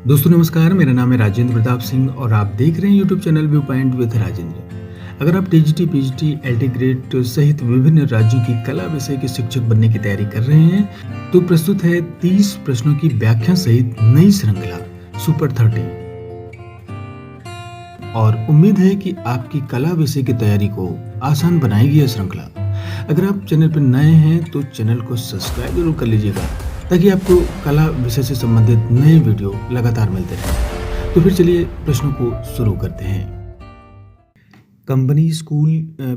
दोस्तों नमस्कार, मेरा नाम है राजेंद्र प्रताप सिंह और आप देख रहे हैं YouTube channel view point with Rajendra. अगर आप टीजीटी, पीजीटी, एलटी ग्रेड सहित विभिन्न राज्यों की कला विषय के शिक्षक बनने की तैयारी कर रहे हैं, तो प्रस्तुत है 30 प्रश्नों की व्याख्या सहित नई श्रृंखला सुपर 30। और उम्मीद है कि आपकी कला विषय की तैयारी को आसान बनाएगी यह श्रृंखला। अगर आप चैनल पर नए हैं तो चैनल को सब्सक्राइब जरूर कर लीजिएगा ताकि आपको कला विषय से संबंधित नए वीडियो लगातार मिलते रहें। तो फिर चलिए प्रश्नों को शुरू करते हैं। कंपनी स्कूल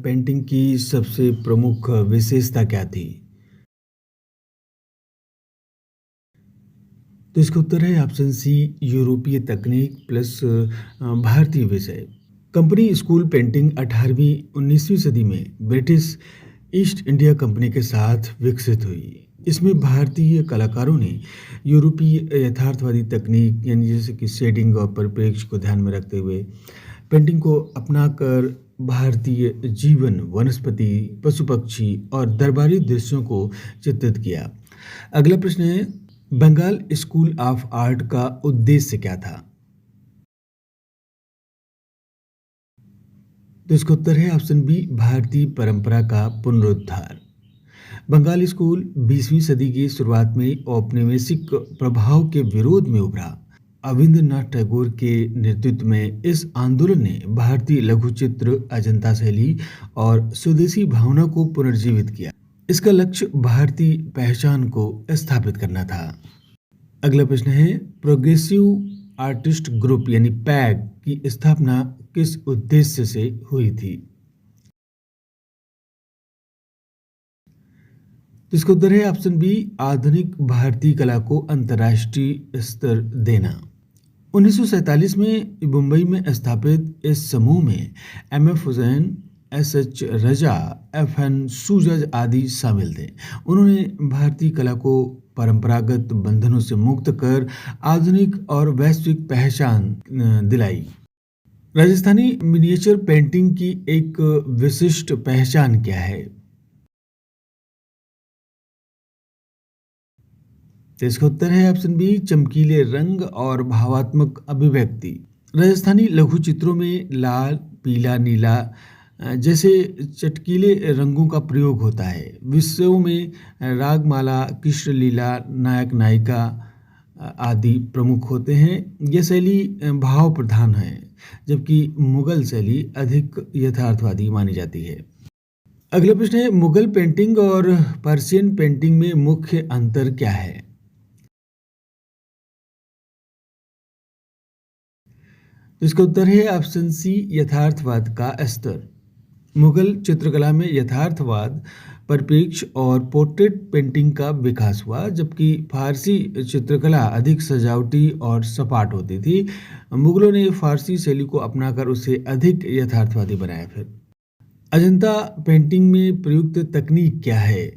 पेंटिंग की सबसे प्रमुख विशेषता क्या थी? तो इसका उत्तर है ऑप्शन सी, यूरोपीय तकनीक प्लस भारतीय विषय। कंपनी स्कूल पेंटिंग 18वीं 19वीं सदी में ब्रिटिश ईस्ट इंडिया कंपनी के साथ विकसित हुई। इसमें भारतीय कलाकारों ने यूरोपीय यथार्थवादी तकनीक यानी जैसे कि शेडिंग और परिप्रेक्ष्य को ध्यान में रखते हुए पेंटिंग को अपनाकर भारतीय जीवन, वनस्पति, पशु पक्षी और दरबारी दृश्यों को चित्रित किया। अगला प्रश्न है, बंगाल स्कूल ऑफ आर्ट का उद्देश्य क्या था? तो इसका उत्तर है ऑप्शन बी, भारतीय परंपरा का पुनरुद्धार। बंगाली स्कूल 20वीं सदी की शुरुआत में औपनिवेशिक प्रभाव के विरोध में उभरा। अविंद्रनाथ टैगोर के नेतृत्व में इस आंदोलन ने भारतीय लघुचित्र, अजंता शैली और स्वदेशी भावना को पुनर्जीवित किया। इसका लक्ष्य भारतीय पहचान को स्थापित करना था। अगला प्रश्न है, प्रोग्रेसिव आर्टिस्ट ग्रुप यानी पैग की स्थापना किस उद्देश्य से हुई थी? तो इसका उत्तर है ऑप्शन बी, आधुनिक भारतीय कला को अंतर्राष्ट्रीय स्तर देना। 1947 में मुंबई में स्थापित इस समूह में एम.एफ. हुसैन, एस.एच. रजा, एफ.एन. सूजज आदि शामिल थे। उन्होंने भारतीय कला को परंपरागत बंधनों से मुक्त कर आधुनिक और वैश्विक पहचान दिलाई। राजस्थानी मिनिएचर पेंटिंग की एक विशिष्ट पहचान क्या है? तो इसका उत्तर है ऑप्शन बी, चमकीले रंग और भावात्मक अभिव्यक्ति। राजस्थानी लघु चित्रों में लाल, पीला, नीला जैसे चटकीले रंगों का प्रयोग होता है। विषयों में रागमाला, कृष्ण लीला, नायक नायिका आदि प्रमुख होते हैं। यह शैली भाव प्रधान है, जबकि मुगल शैली अधिक यथार्थवादी मानी जाती है। अगला प्रश्न है, मुगल पेंटिंग और पर्शियन पेंटिंग में मुख्य अंतर क्या है? तो इसका उत्तर है ऑप्शन सी, यथार्थवाद का स्तर। मुगल चित्रकला में यथार्थवाद, परिप्रेक्ष्य और पोर्ट्रेट पेंटिंग का विकास हुआ, जबकि फारसी चित्रकला अधिक सजावटी और सपाट होती थी। मुगलों ने फारसी शैली को अपनाकर उसे अधिक यथार्थवादी बनाया। फिर अजंता पेंटिंग में प्रयुक्त तकनीक क्या है?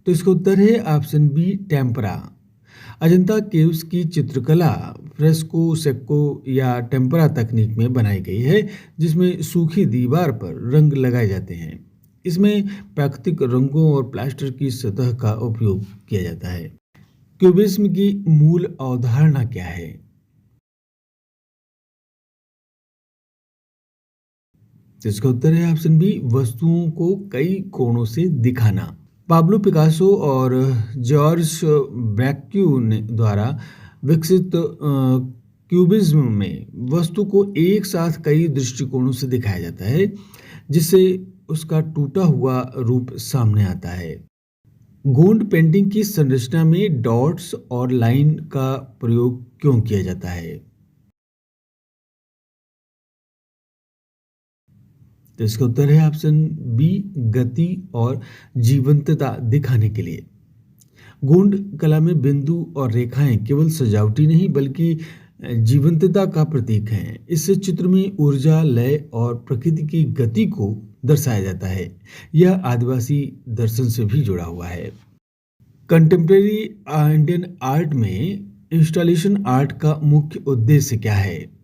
तो इसका उत्तर है option B, tempera. Ajanta caves की चित्रकला फ्रेस्को, सेक्को या टेम्परा तकनीक में बनाई गई है, जिसमें सूखी दीवार पर रंग लगाए जाते हैं। इसमें प्राकृतिक रंगों और प्लास्टर की सतह का उपयोग किया जाता है। क्यूबिज्म की मूल अवधारणा क्या है? तो इसका उत्तर है ऑप्शन बी, वस्तुओं को कई कोणों से दिखाना। पाब्लो पिकासो और जॉर्ज ब्रैक्यू ने द्वारा विकसित क्यूबिज्म में वस्तु को एक साथ कई दृष्टिकोणों से दिखाया जाता है, जिससे उसका टूटा हुआ रूप सामने आता है। गोंड पेंटिंग की संरचना में डॉट्स और लाइन का प्रयोग क्यों किया जाता है? तो इसका उत्तर है ऑप्शन बी, गति और जीवंतता दिखाने के लिए। गोंड कला में बिंदु और रेखाएं केवल सजावटी नहीं बल्कि जीवंतता का प्रतीक हैं। इससे चित्र में ऊर्जा, लय और प्रकृति की गति को दर्शाया जाता है। यह आदिवासी दर्शन से भी जुड़ा हुआ है। कंटेम्प्रेरी इंडियन आर्ट में इंस्टॉलेशन आर्ट का मुख्य उद्देश्य क्या है?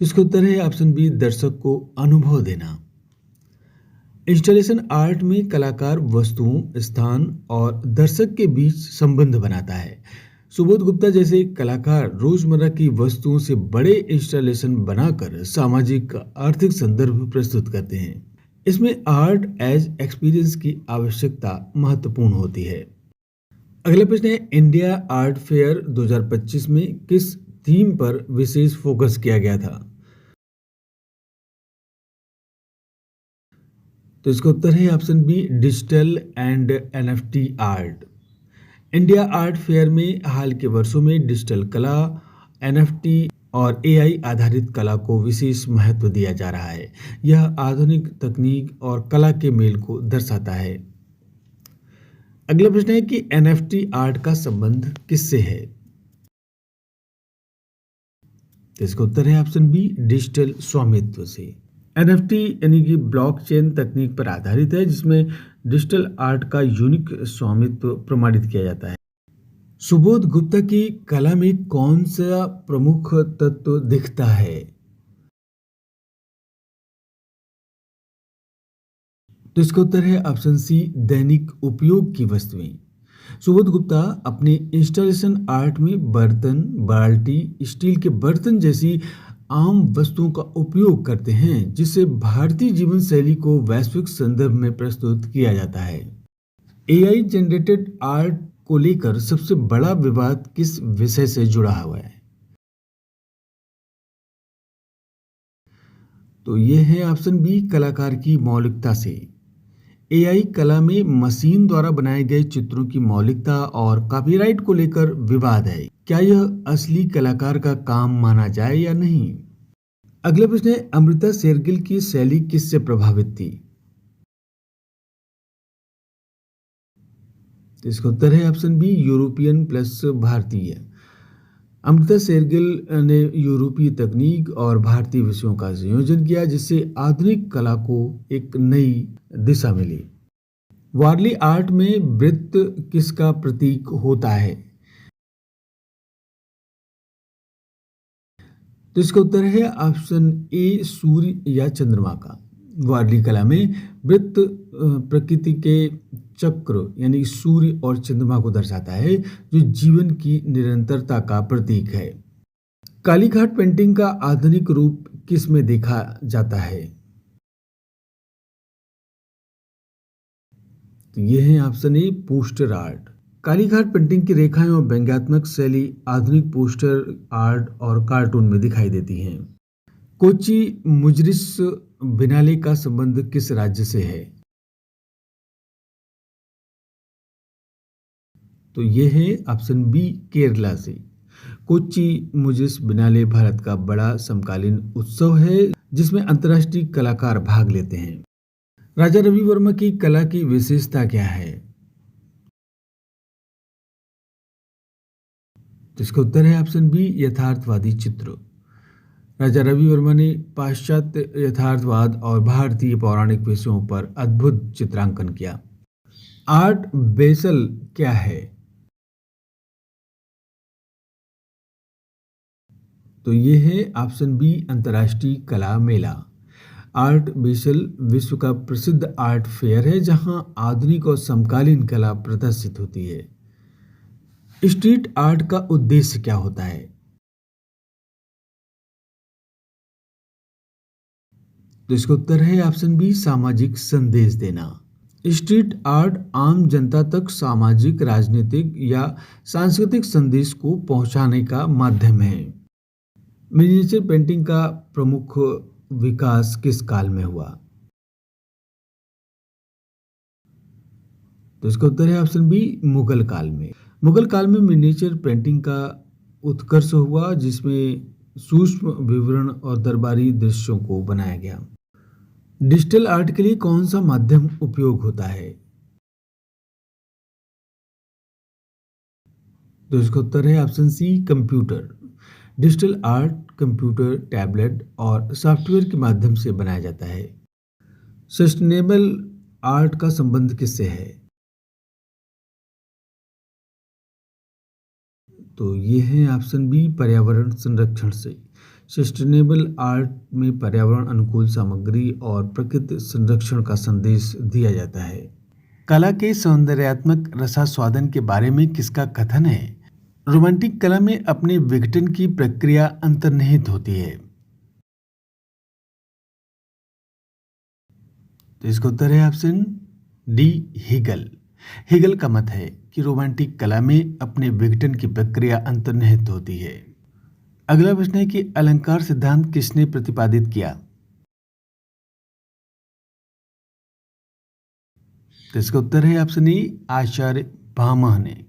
तो इसका उत्तर है ऑप्शन बी, दर्शक को अनुभव देना। इंस्टॉलेशन आर्ट में कलाकार वस्तुओं, स्थान और दर्शक के बीच संबंध बनाता है। सुबोध गुप्ता जैसे कलाकार रोजमर्रा की वस्तुओं से बड़े इंस्टॉलेशन बनाकर सामाजिक आर्थिक संदर्भ प्रस्तुत करते हैं। इसमें आर्ट एज एक्सपीरियंस की आवश्यकता महत्वपूर्ण होती है। अगला प्रश्न है, इंडिया आर्ट फेयर 2025 में किस थीम पर विशेष फोकस किया गया था? तो इसका उत्तर है option B, digital and NFT art. India art fair में हाल के वर्षों में डिजिटल कला, एनएफटी और एआई आधारित कला को विशेष महत्व दिया जा रहा है। यह आधुनिक तकनीक और कला के मेल को दर्शाता है। अगला प्रश्न है कि एनएफटी आर्ट का संबंध किससे है? तो इसका उत्तर है ऑप्शन बी, डिजिटल स्वामित्व से। एनएफटी यानी कि ब्लॉकचेन तकनीक पर आधारित है, जिसमें डिजिटल आर्ट का यूनिक स्वामित्व प्रमाणित किया जाता है। सुबोध गुप्ता की कला में कौन सा प्रमुख तत्व दिखता है? तो इसका उत्तर है ऑप्शन सी, दैनिक उपयोग की वस्तुएं। सुबोध गुप्ता अपने इंस्टॉलेशन आर्ट में बर्तन, बाल्टी, स्टील के बर्तन जैसी आम वस्तुओं का उपयोग करते हैं, जिससे भारतीय जीवन शैली को वैश्विक संदर्भ में प्रस्तुत किया जाता है। एआई जनरेटेड आर्ट को लेकर सबसे बड़ा विवाद किस विषय से जुड़ा हुआ है? तो ये है ऑप्शन बी, कलाकार की मौलिकता से। एआई कला में मशीन द्वारा बनाए गए चित्रों की मौलिकता और कॉपीराइट को लेकर विवाद है। क्या यह असली कलाकार का काम माना जाए या नहीं? अगला प्रश्न है, अमृता शेरगिल की शैली किससे प्रभावित थी? तो इसका उत्तर है ऑप्शन बी, यूरोपियन प्लस भारतीय। अमृता शेरगिल ने यूरोपीय तकनीक और भारतीय विषयों का संयोजन किया, जिससे आधुनिक कला को एक नई दिशा मिली। वारली आर्ट में वृत्त किसका प्रतीक होता है? तो इसका उत्तर है ऑप्शन ए, सूर्य या चंद्रमा का। वारली कला में वृत्त प्रकृति के चक्र यानी सूर्य और चंद्रमा को दर्शाता है, जो जीवन की निरंतरता का प्रतीक है। कालीघाट पेंटिंग का आधुनिक रूप किस में देखा जाता है? तो ये है option A, poster art. Kalighat painting की रेखाएं और व्यंग्यात्मक शैली आधुनिक पोस्टर आर्ट और कार्टून में दिखाई देती हैं। कोची मुजरिस बिनाले का संबंध किस राज्य से है? तो ये है ऑप्शन बी, केरला से। कोच्चि मुजिस बिनाले भारत का बड़ा समकालीन उत्सव है, जिसमें अंतर्राष्ट्रीय कलाकार भाग लेते हैं। राजा रवि वर्मा की कला की विशेषता क्या है? तो इसका उत्तर है ऑप्शन बी, यथार्थवादी चित्र। राजा रवि वर्मा ने पाश्चात्य यथार्थवाद और भारतीय पौराणिक विषयों पर अद्भुत चित्रांकन किया। आर्ट बेसल क्या है? तो ये है ऑप्शन बी, अंतर्राष्ट्रीय कला मेला। आर्ट बेसल विश्व का प्रसिद्ध आर्ट फेयर है, जहां आधुनिक और समकालीन कला प्रदर्शित होती है। स्ट्रीट आर्ट का उद्देश्य क्या होता है? तो इसका उत्तर है ऑप्शन बी, सामाजिक संदेश देना। स्ट्रीट आर्ट आम जनता तक सामाजिक, राजनीतिक या सांस्कृतिक संदेश को पहुंचाने का माध्यम है। मिनिएचर पेंटिंग का प्रमुख विकास किस काल में हुआ? तो इसका उत्तर है ऑप्शन बी, मुगल काल में। मुगल काल में मिनिएचर पेंटिंग का उत्कर्ष हुआ, जिसमें सूक्ष्म विवरण और दरबारी दृश्यों को बनाया गया। डिजिटल आर्ट के लिए कौन सा माध्यम उपयोग होता है? तो इसका उत्तर है option C, computer. Digital art computer, tablet और सॉफ्टवेयर के माध्यम से बनाया जाता है। सस्टेनेबल आर्ट का संबंध किससे है? तो ये है ऑप्शन बी, पर्यावरण संरक्षण से। सस्टेनेबल आर्ट में पर्यावरण अनुकूल सामग्री और प्रकृति संरक्षण का संदेश दिया जाता है। कला के सौंदर्यात्मक रसास्वादन के बारे में किसका कथन है? रोमांटिक कला में अपने विघटन की प्रक्रिया अंतर्निहित होती है। तो इसका उत्तर है ऑप्शन डी, हेगल। हेगल का मत है कि रोमांटिक कला में अपने विघटन की प्रक्रिया अंतर्निहित होती है। अगला प्रश्न है कि अलंकार सिद्धांत किसने प्रतिपादित किया? तो इसका उत्तर है ऑप्शन ए, आचार्य भामह ने।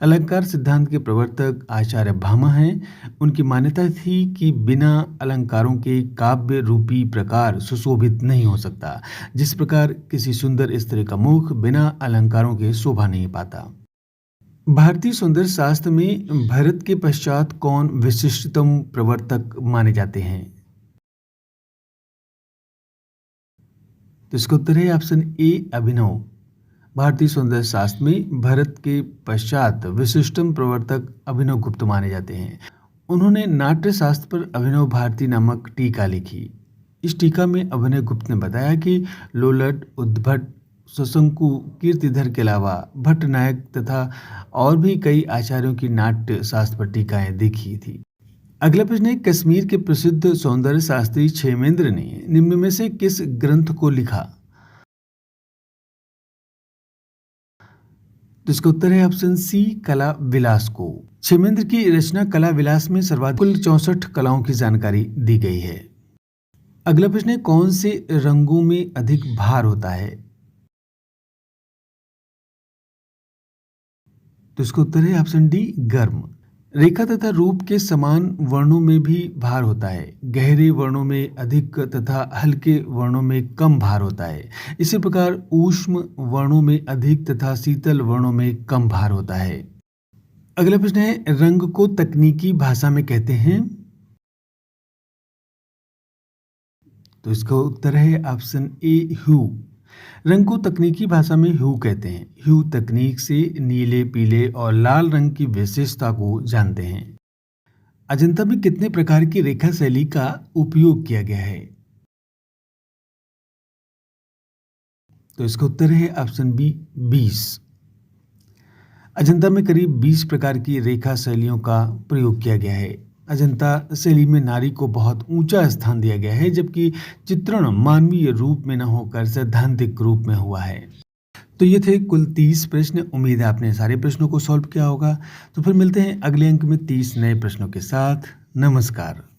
अलंकार सिद्धांत के प्रवर्तक आचार्य भामह हैं। उनकी मान्यता थी कि बिना अलंकारों के काव्य रूपी प्रकार सुशोभित नहीं हो सकता, जिस प्रकार किसी सुंदर स्त्री का मुख बिना अलंकारों के शोभा नहीं पाता। भारतीय सौंदर्य शास्त्र में भरत के पश्चात कौन विशिष्टतम प्रवर्तक माने जाते हैं? तो इसका उत्तर है ऑप्शन ए, अभिनव। भारतीय सौंदर्य शास्त्र में भरत के पश्चात विशिष्टतम प्रवर्तक अभिनव गुप्त माने जाते हैं। उन्होंने नाट्य शास्त्र पर अभिनव भारती नामक टीका लिखी। इस टीका में अभिनव गुप्त ने बताया कि लोलट, उद्भट, शशंकु, कीर्तिधर के अलावा भट्ट नायक तथा और भी कई आचार्यों की नाट्य शास्त्र पर टीकाएं देखी थी। अगला प्रश्न है, कश्मीर के प्रसिद्ध सौंदर्य शास्त्री क्षेमेंद्र ने निम्न में से किस ग्रंथ को लिखा? तो इसका उत्तर है ऑप्शन सी, कला विलास को। क्षेमेंद्र की रचना कला विलास में सर्वाधिक कुल 64 कलाओं की जानकारी दी गई है। अगला प्रश्न है, कौन से रंगों में अधिक भार होता है? तो इसका उत्तर है ऑप्शन डी, गर्म। रेखा तथा रूप के समान वर्णों में भी भार होता है। गहरे वर्णों में अधिक तथा हल्के वर्णों में कम भार होता है। इसी प्रकार ऊष्म वर्णों में अधिक तथा शीतल वर्णों में कम भार होता है। अगला प्रश्न है, रंग को तकनीकी भाषा में कहते हैं? तो इसका उत्तर है ऑप्शन ए, ह्यू। रंग को तकनीकी भाषा में ह्यू कहते हैं। ह्यू तकनीक से नीले, पीले और लाल रंग की विशेषता को जानते हैं। अजंता में कितने प्रकार की रेखा शैली का उपयोग किया गया है? तो इसका उत्तर है ऑप्शन बी, 20। अजंता में करीब 20 प्रकार की रेखा शैलियों का प्रयोग किया गया है। अजंता शैली में नारी को बहुत ऊंचा स्थान दिया गया है, जबकि चित्रण मानवीय रूप में न होकर सैद्धांतिक रूप में हुआ है। तो ये थे कुल 30 प्रश्न। उम्मीद है आपने सारे प्रश्नों को सॉल्व किया होगा। तो फिर मिलते हैं अगले अंक में 30 नए प्रश्नों के साथ। नमस्कार।